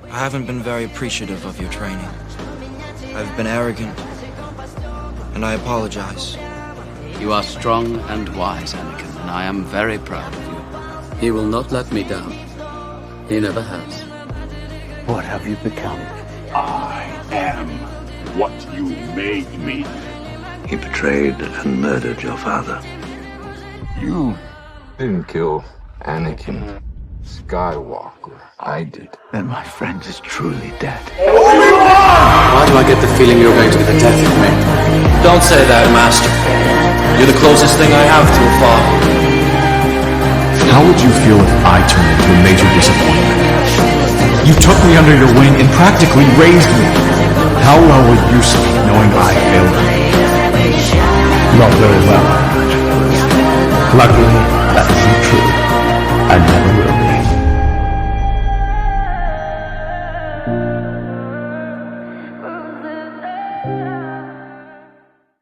I haven't been very appreciative of your training. I've been arrogant, and I apologize. You are strong and wise, Anakin, and I am very proud of you. He will not let me down. He never has. What have you become? I am what you made me. He betrayed and murdered your father. You didn't kill Anakin Skywalker. I did. Then my friend is truly dead. Why do I get the feeling you're going to be the death of me? Don't say that, Master. You're the closest thing I have to a father. How would you feel if I turned into a major disappointment? You took me under your wing and practically raised me. How well would you sleep knowing I failed you? Not very well. Luckily, that isn't true. I never will be.